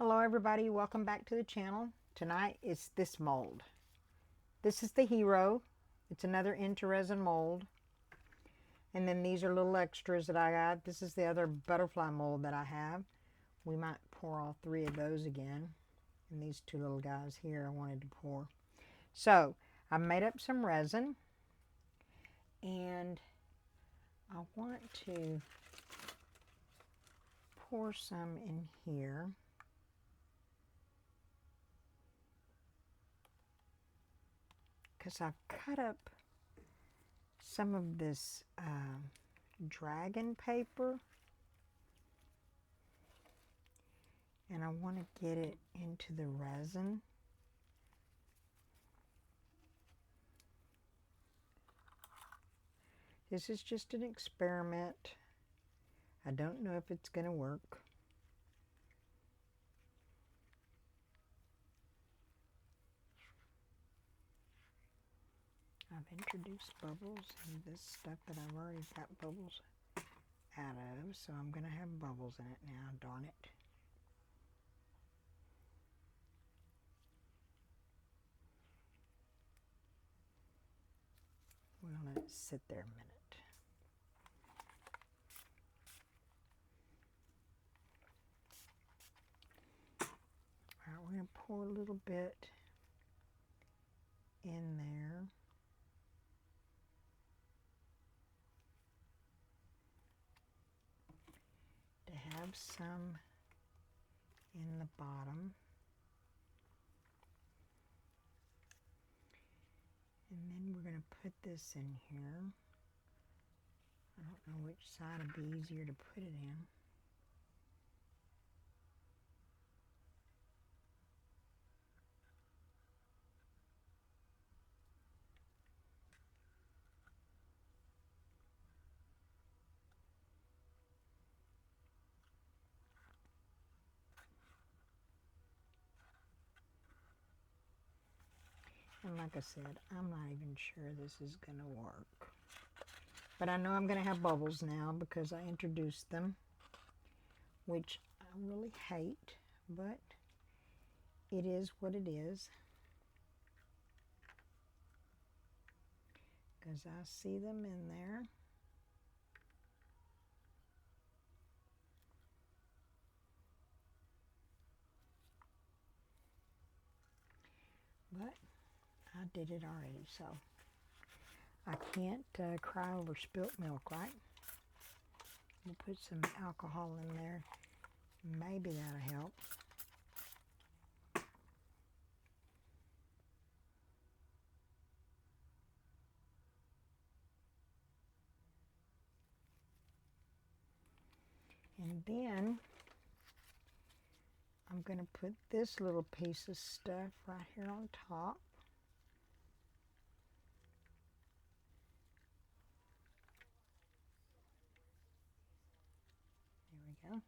Hello everybody, welcome back to the channel. Tonight it's this mold. This is the Hero. It's another Intoresin mold. And then these are little extras that I got. This is the other butterfly mold that I have. We might pour all three of those again. And these two little guys here I wanted to pour. So I made up some resin. And I want to pour some in here. Because I've cut up some of this dragon paper and I want to get it into the resin. This is just an experiment. I don't know if it's going to work. I've introduced bubbles in this stuff that I've already got bubbles out of, so I'm going to have bubbles in it now, darn it. We'll let it sit there a minute. All right, we're going to pour a little bit in there. To have some in the bottom. And then we're going to put this in here. I don't know which side would be easier to put it in. And like I said, I'm not even sure this is going to work. But I know I'm going to have bubbles now because I introduced them, which I really hate, but it is what it is. Because I see them in there. But I did it already, so I can't cry over spilt milk, right? We'll put some alcohol in there. Maybe that'll help. And then I'm going to put this little piece of stuff right here on top. There we go.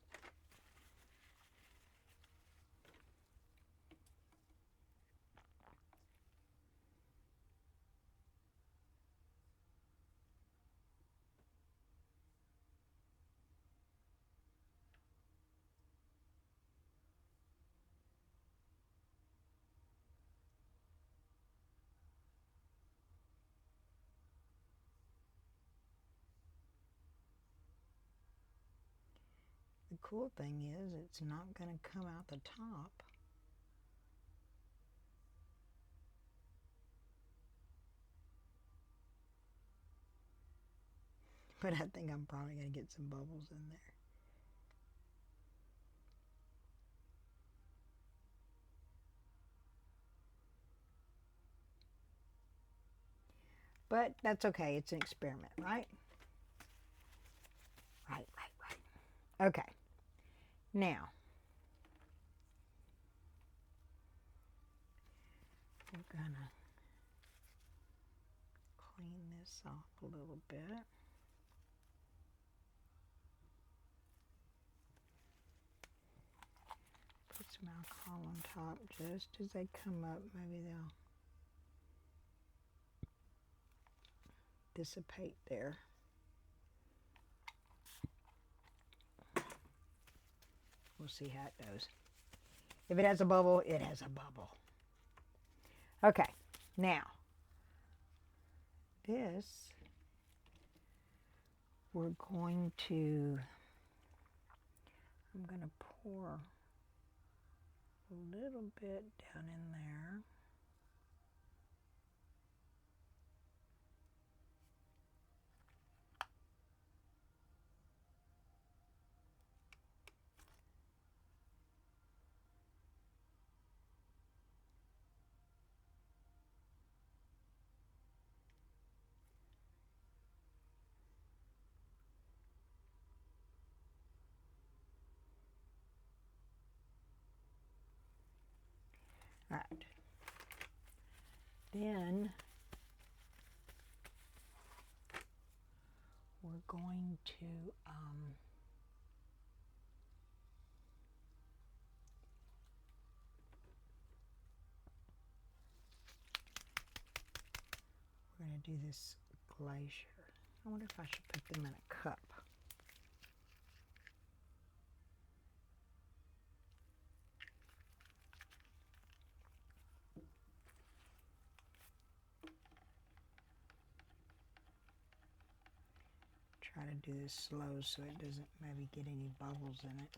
The cool thing is it's not going to come out the top. But I think I'm probably going to get some bubbles in there. But that's okay. It's an experiment, right? Right. Okay. Now, we're going to clean this off a little bit. Put some alcohol on top just as they come up. Maybe they'll dissipate there. We'll see how it goes. If it has a bubble, it has a bubble. Okay, now this we're going to, I'm going to pour a little bit down in there. All right. Then we're going to do this glacier. I wonder if I should put them in a cup. Try to do this slow so it doesn't maybe get any bubbles in it.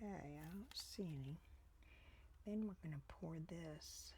Okay, I don't see any. Then we're going to pour this.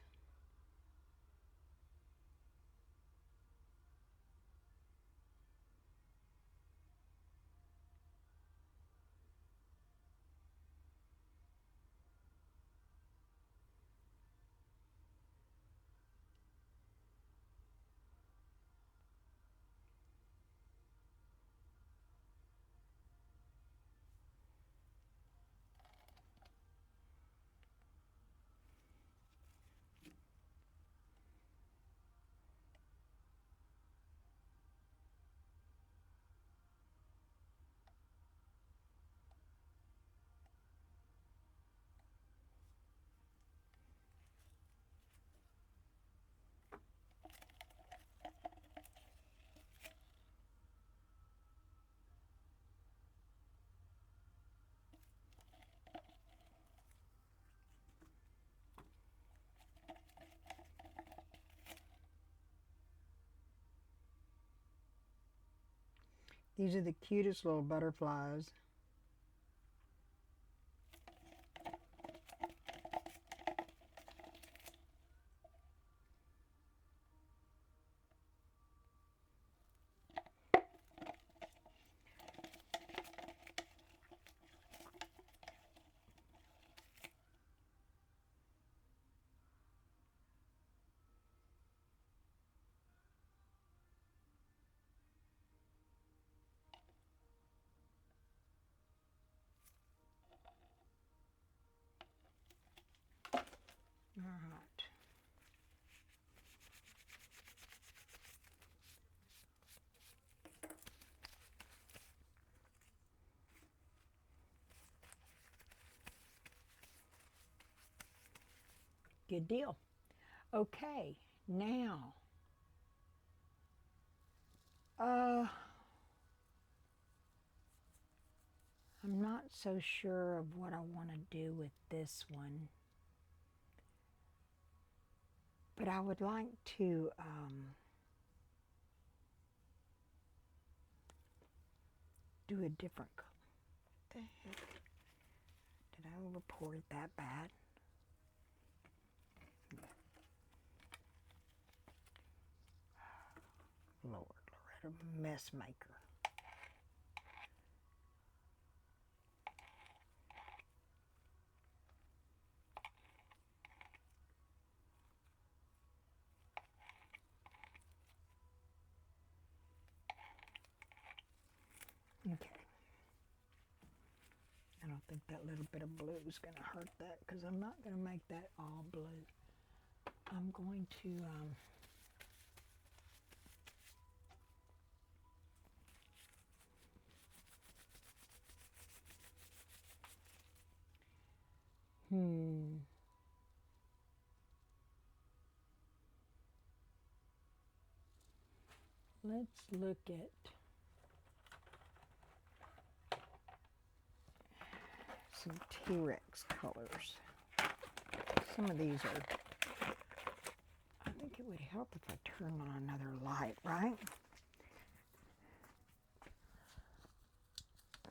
These are the cutest little butterflies. All right. Good deal. Okay, now, I'm not so sure of what I want to do with this one, but I would like to do a different color. What the heck? Did I over pour it that bad? Lord, Loretta, mess maker. Okay. I don't don't think that little bit of blue is going to hurt that because I'm not going to make that all blue. I'm going to let's look at some T-Rex colors. Some of these are, I think it would help if I turn on another light, right?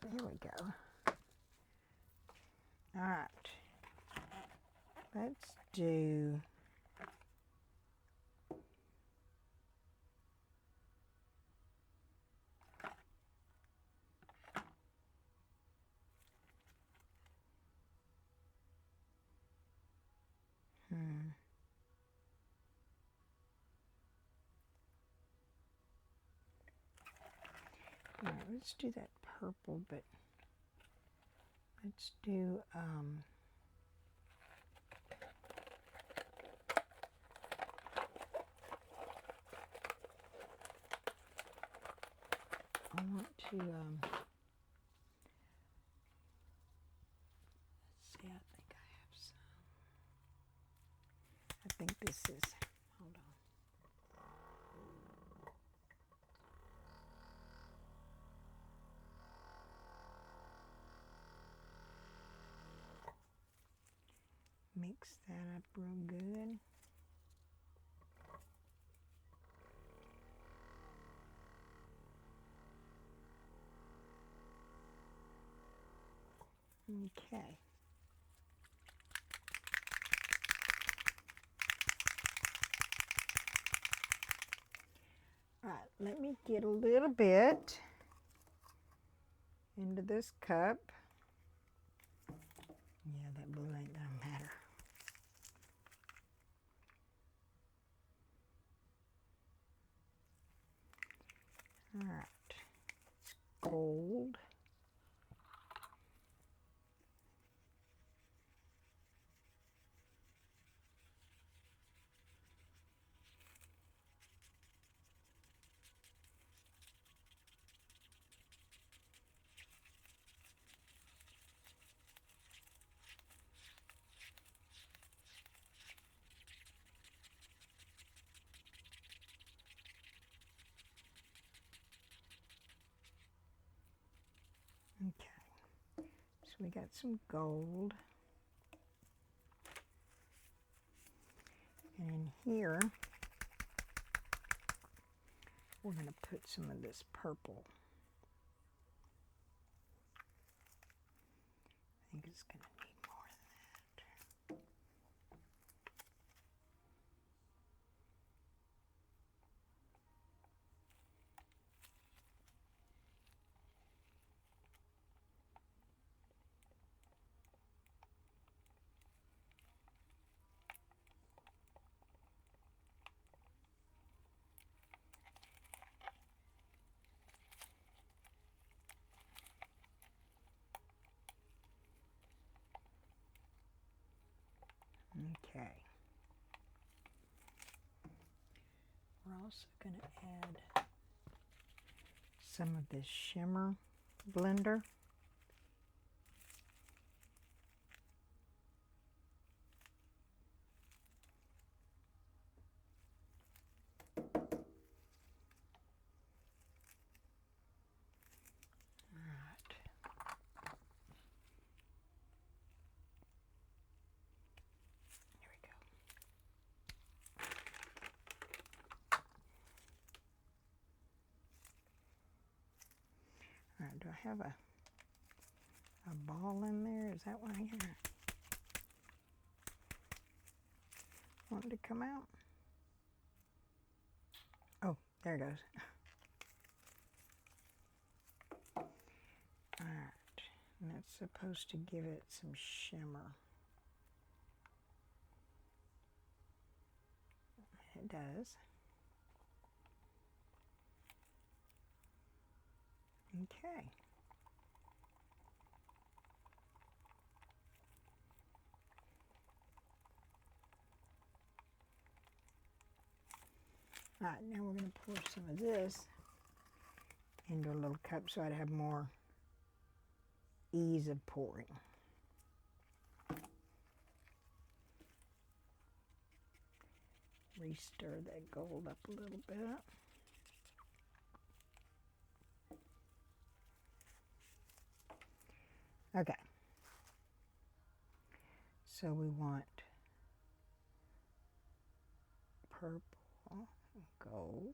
There we go. All right. Let's do all right, let's do that purple, but let's do I want to let's see, I think I have some. I think this is, hold on. Mix that up real good. Okay. All right, let me get a little bit into this cup. Yeah, that blue ain't gonna matter. All right, it's gold. Okay, so we got some gold. And in here, we're going to put some of this purple. I think it's going to need more than that. Okay. We're also going to add some of this shimmer blender. All right, do I have a ball in there? Is that why I want it to come out? Oh, there it goes. All right, and that's supposed to give it some shimmer. It does. Okay. All right, now we're going to pour some of this into a little cup so I'd have more ease of pouring. Re-stir that gold up a little bit. Okay. So we want purple, gold.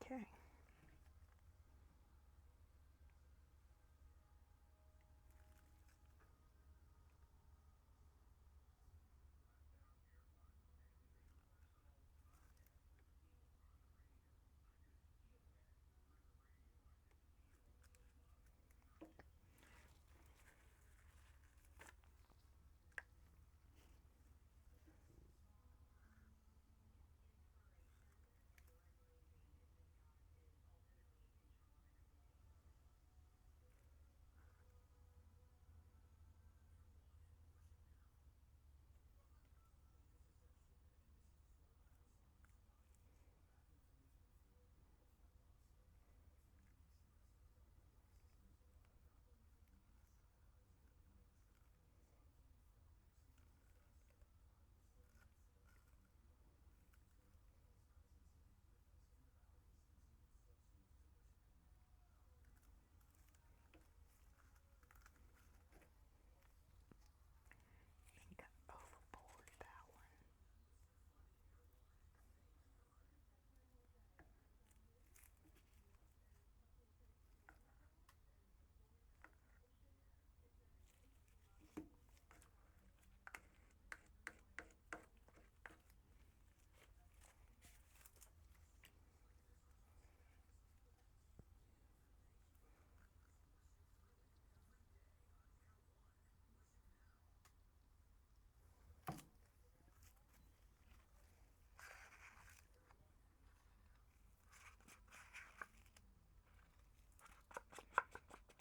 Okay. I think I overpoured that one.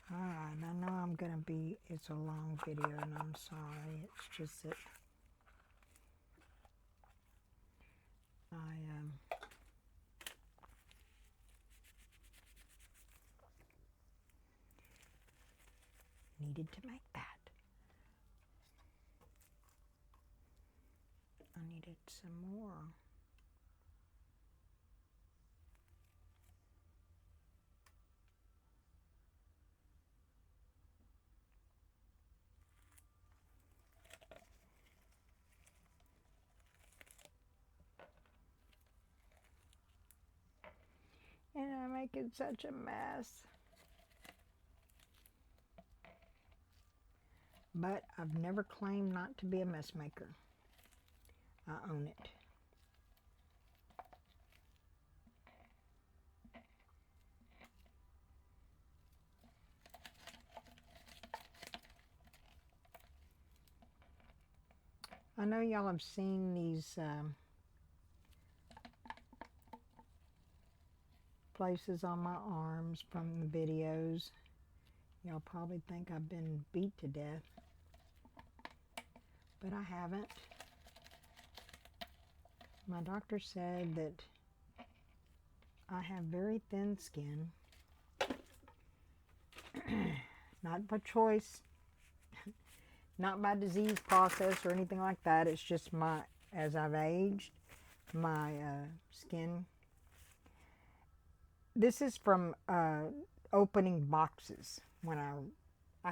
Alright, I know it's a long video and I'm sorry. It's just that I needed to make that. I needed some more. And I'm making such a mess. But I've never claimed not to be a mess maker. I own it. I know y'all have seen these places on my arms from the videos. Y'all probably think I've been beat to death, but I haven't. My doctor said that I have very thin skin. Not by choice, not by disease process or anything like that. It's just as I've aged, my skin This is from opening boxes. When I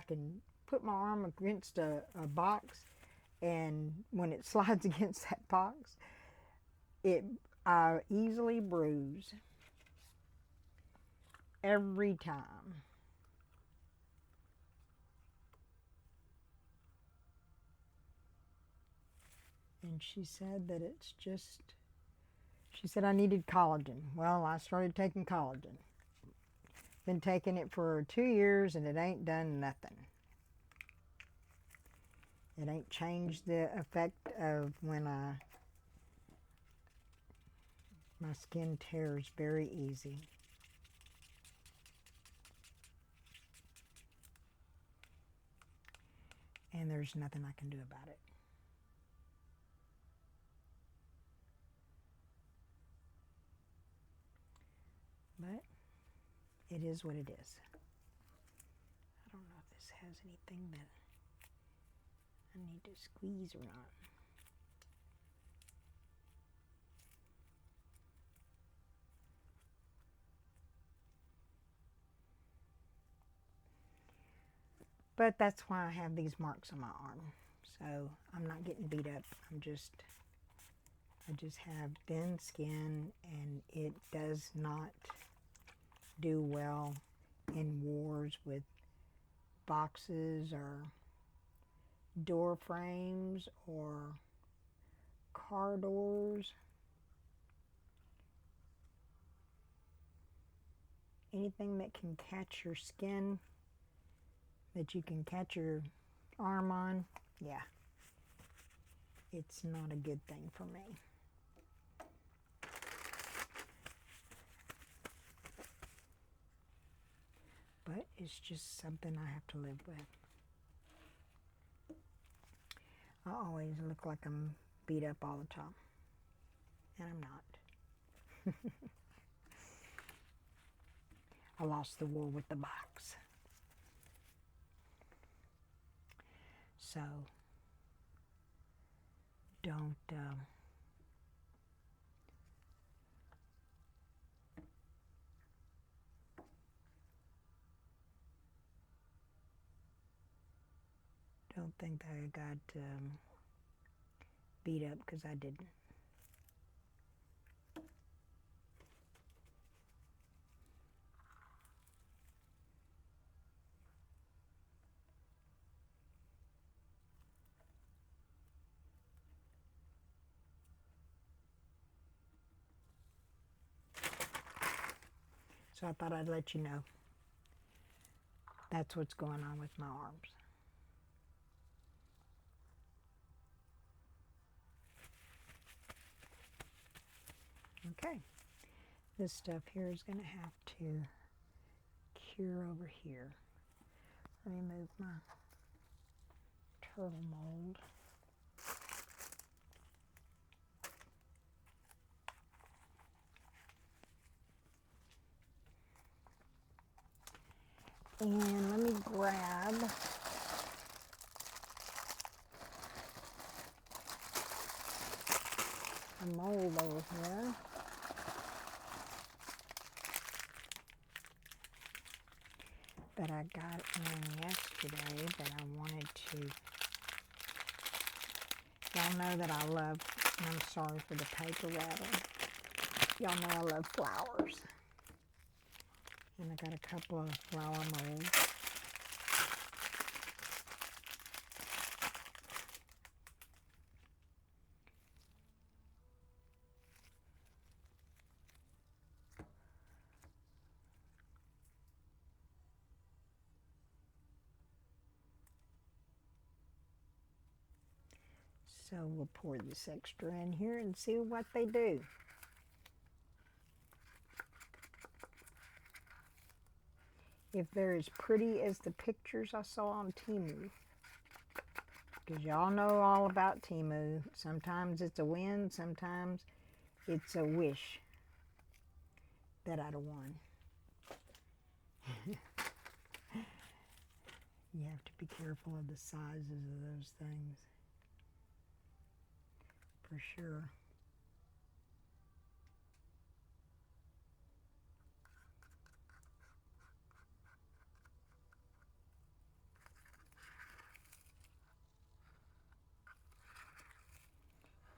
can put my arm against a box, and when it slides against that box, I easily bruise every time. And she said that it's just, she said I needed collagen. Well, I started taking collagen. Been taking it for 2 years and it ain't done nothing. It ain't changed the effect of when my skin tears very easy. And there's nothing I can do about it. But it is what it is. I don't know if this has anything that I need to squeeze or not. But that's why I have these marks on my arm. So I'm not getting beat up. I just have thin skin, and it does not do well in wars with boxes or door frames or car doors. Anything that can catch your skin, that you can catch your arm on, yeah, it's not a good thing for me. But it's just something I have to live with. I always look like I'm beat up all the time, and I'm not. I lost the war with the box. So don't think that I got beat up, because I didn't. So I thought I'd let you know. That's what's going on with my arms. Okay, this stuff here is going to have to cure over here. Let me move my turtle mold. And let me grab a mold over here. That I got in yesterday that I wanted to. Y'all know that I love, I'm sorry for the paper rattle. Y'all know I love flowers. And I got a couple of flower molds. So we'll pour this extra in here and see what they do. If they're as pretty as the pictures I saw on Temu. Because y'all know all about Temu. Sometimes it's a win, sometimes it's a wish that I'd have won. You have to be careful of the sizes of those things. For sure.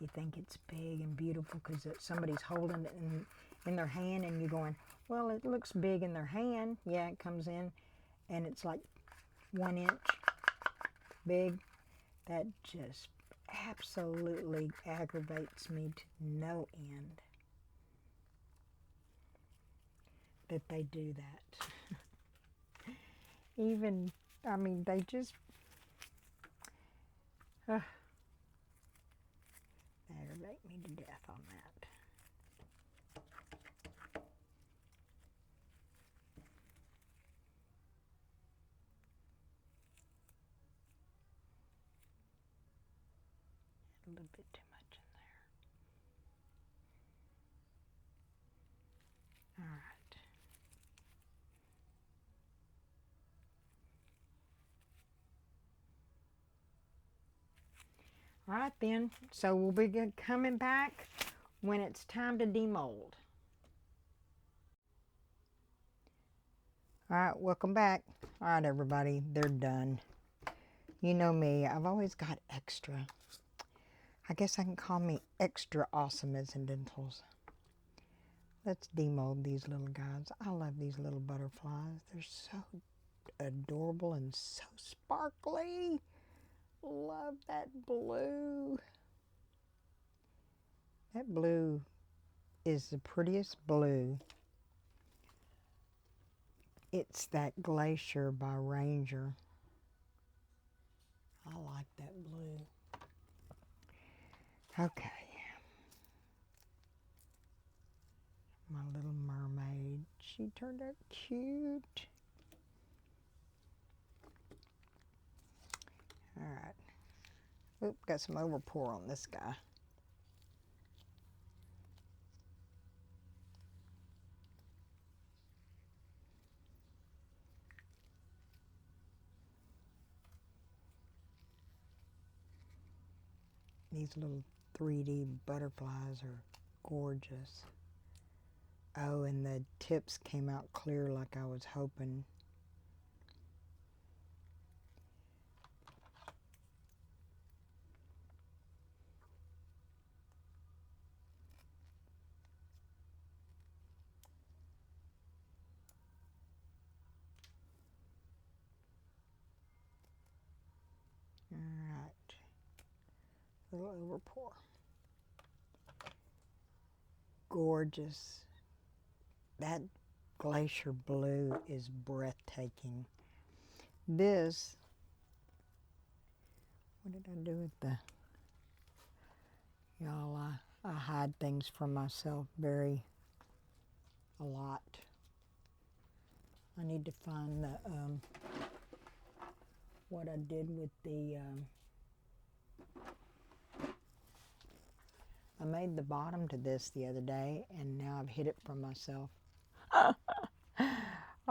You think it's big and beautiful because somebody's holding it in their hand, and you're going, well, it looks big in their hand. Yeah, it comes in and it's like 1 inch big. That just absolutely aggravates me to no end that they do that. Even, I mean, they just aggravate me to death on that. A little bit too much in there. All right. All right then, so we'll be coming back when it's time to demold. All right, welcome back. All right, everybody, they're done. You know me, I've always got extra. I guess I can call me extra awesome as indentals. Let's demold these little guys. I love these little butterflies. They're so adorable and so sparkly. Love that blue. That blue is the prettiest blue. It's that Glacier by Ranger. I like that blue. Okay. My little mermaid. She turned out cute. All right. Oop, got some overpour on this guy. These little 3D butterflies are gorgeous. Oh, and the tips came out clear like I was hoping. All right. A little overpour. Gorgeous. That Glacier blue is breathtaking. This, what did I do with the, y'all, I hide things from myself a lot. I need to find the, what I did with the, I made the bottom to this the other day, and now I've hid it from myself. I'll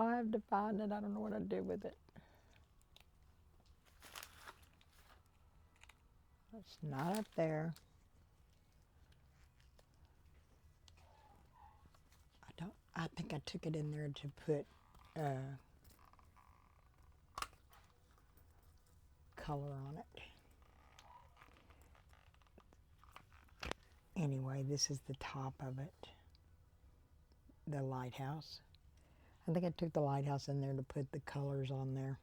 have to find it. I don't know what I did with it. It's not up there. I think I took it in there to put color on it. Anyway, this is the top of it. The lighthouse. I think I took the lighthouse in there to put the colors on there.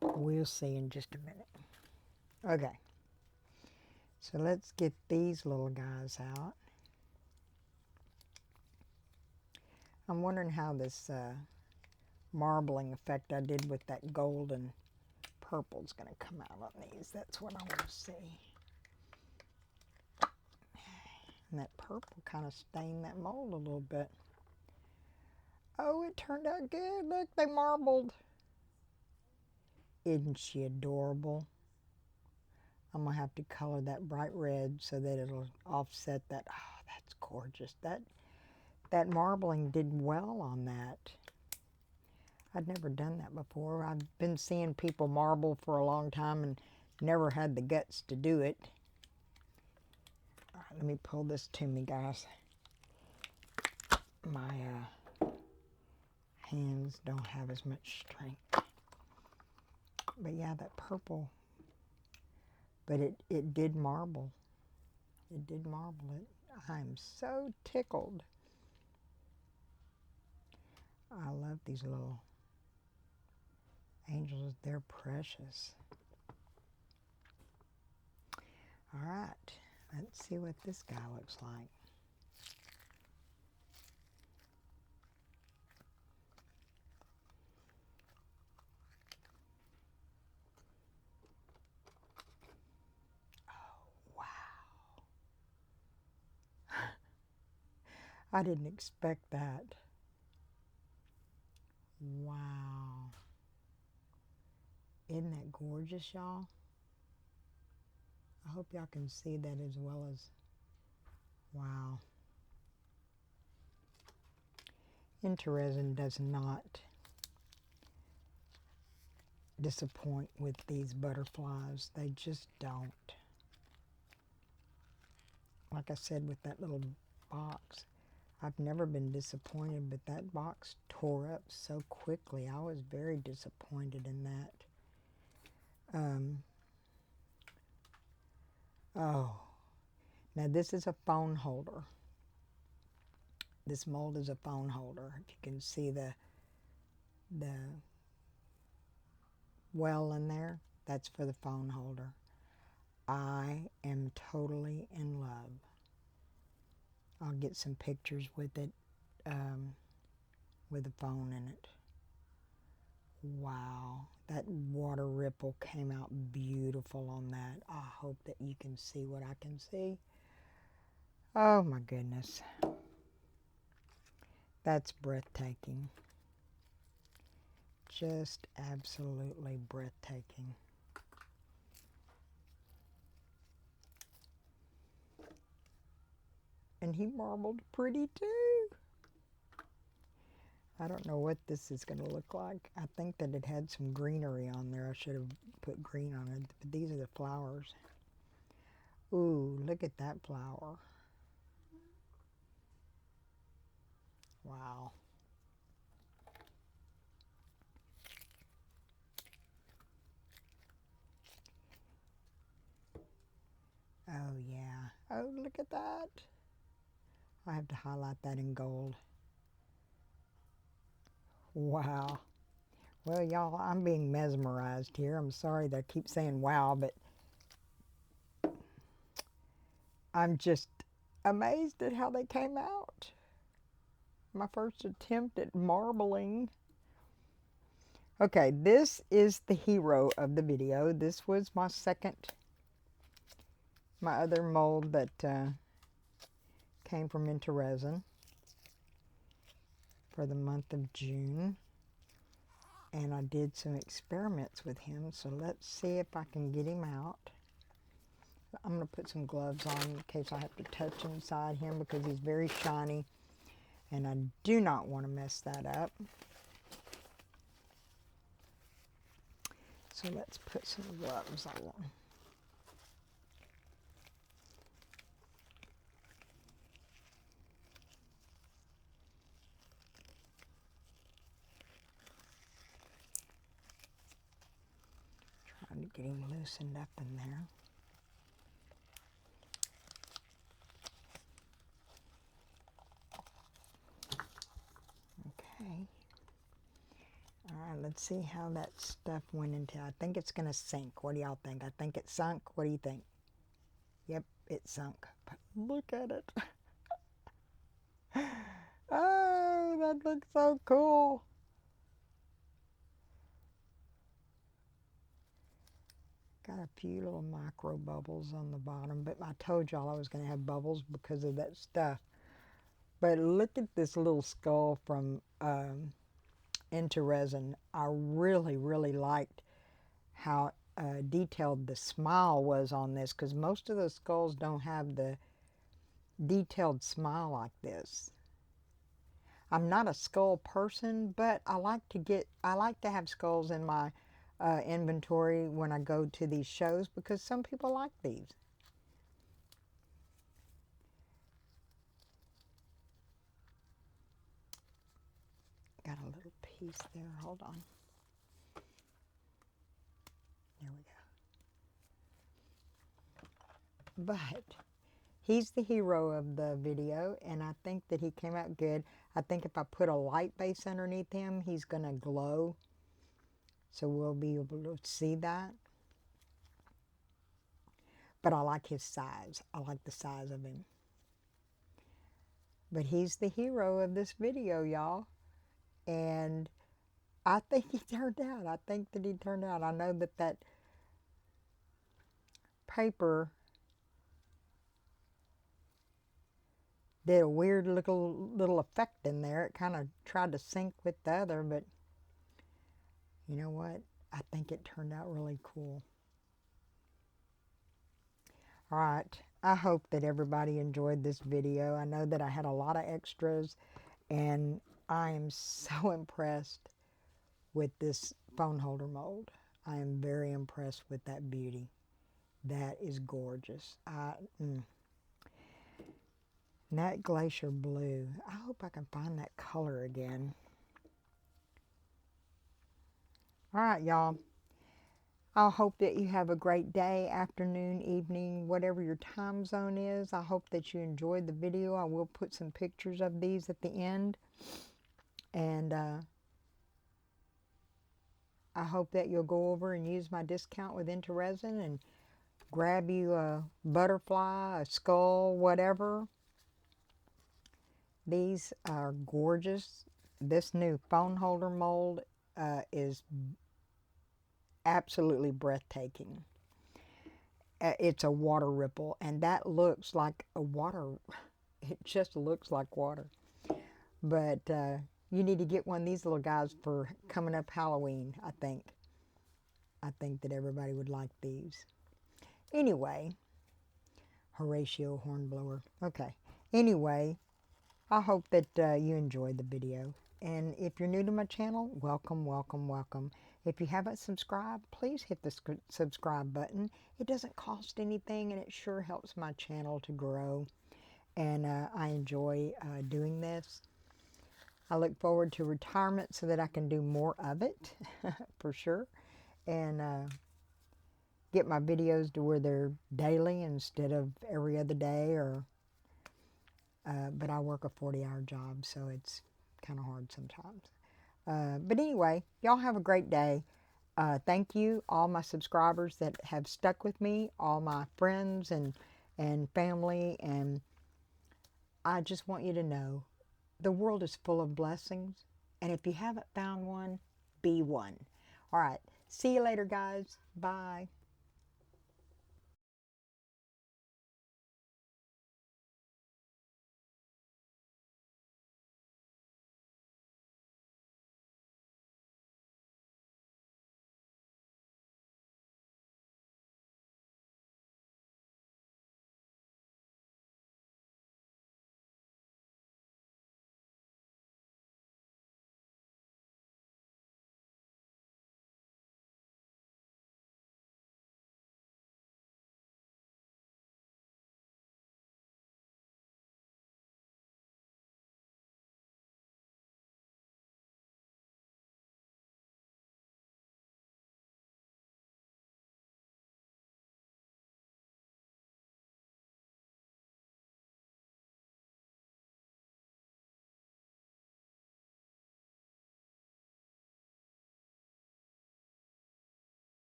We'll see in just a minute. Okay. So let's get these little guys out. I'm wondering how this marbling effect I did with that gold and purple is going to come out on these. That's what I want to see. And that purple kind of stained that mold a little bit. Oh, it turned out good. Look, they marbled. Isn't she adorable? I'm going to have to color that bright red so that it'll offset that. Oh, that's gorgeous. That marbling did well on that. I'd never done that before. I've been seeing people marble for a long time and never had the guts to do it. All right, let me pull this to me, guys. My hands don't have as much strength. But yeah, that purple, but it did marble. It did marble it. I'm so tickled. I love these little angels. They're precious. All right, let's see what this guy looks like. I didn't expect that. Wow. Isn't that gorgeous, y'all? I hope y'all can see that as well as, wow. Intoresin does not disappoint with these butterflies. They just don't. Like I said with that little box, I've never been disappointed, but that box tore up so quickly. I was very disappointed in that. Oh, now this is a phone holder. This mold is a phone holder. If you can see the well in there, that's for the phone holder. I am totally in love. I'll get some pictures with it, with a phone in it. Wow, that water ripple came out beautiful on that. I hope that you can see what I can see. Oh my goodness. That's breathtaking. Just absolutely breathtaking. And he marbled pretty too. I don't know what this is going to look like. I think that it had some greenery on there. I should have put green on it. But these are the flowers. Ooh, look at that flower. Wow. Oh yeah. Oh, look at that. I have to highlight that in gold. Wow. Well, y'all, I'm being mesmerized here. I'm sorry that I keep saying wow, but I'm just amazed at how they came out. My first attempt at marbling. Okay, this is the hero of the video. This was my other mold that came from Intoresin for the month of June. And I did some experiments with him, so let's see if I can get him out. I'm going to put some gloves on in case I have to touch inside him because he's very shiny and I do not want to mess that up. So let's put some gloves on. Trying to get him loosened up in there. Okay. All right, let's see how that stuff went into. I think it's going to sink. What do y'all think? I think it sunk. What do you think? Yep, it sunk. But look at it. Oh, that looks so cool. Got a few little micro bubbles on the bottom, but I told y'all I was going to have bubbles because of that stuff. But look at this little skull from Intoresin. I really, really liked how detailed the smile was on this because most of those skulls don't have the detailed smile like this. I'm not a skull person, but I like to have skulls in my inventory when I go to these shows because some people like these. Got a little piece there. Hold on. There we go. But He's the hero of the video, and I think that he came out good. I think if I put a light base underneath him, he's going to glow. So we'll be able to see that. But I like his size. I like the size of him. But he's the hero of this video, y'all. And I think he turned out. I think that he turned out. I know that that paper did a weird little effect in there. It kind of tried to sync with the other, but you know what? I think it turned out really cool. All right. I hope that everybody enjoyed this video. I know that I had a lot of extras, and I am so impressed with this phone holder mold. I am very impressed with that beauty. That is gorgeous. And that glacier blue, I hope I can find that color again. All right, y'all. I hope that you have a great day, afternoon, evening, whatever your time zone is. I hope that you enjoyed the video. I will put some pictures of these at the end. And I hope that you'll go over and use my discount with Intoresin and grab you a butterfly, a skull, whatever. These are gorgeous. This new phone holder mold is absolutely breathtaking. It's a water ripple, and that looks like a water. It just looks like water. But you need to get one of these little guys for coming up Halloween, I think. I think that everybody would like these. Anyway, Horatio Hornblower. Okay. Anyway, I hope that you enjoyed the video. And if you're new to my channel, welcome, welcome, welcome. If you haven't subscribed, please hit the subscribe button. It doesn't cost anything, and it sure helps my channel to grow. And I enjoy doing this. I look forward to retirement so that I can do more of it, for sure. And get my videos to where they're daily instead of every other day. Or but I work a 40-hour job, so it's kind of hard sometimes. But anyway, y'all have a great day. Thank you, all my subscribers that have stuck with me, all my friends and family. And I just want you to know the world is full of blessings. And if you haven't found one, be one. All right. See you later, guys. Bye.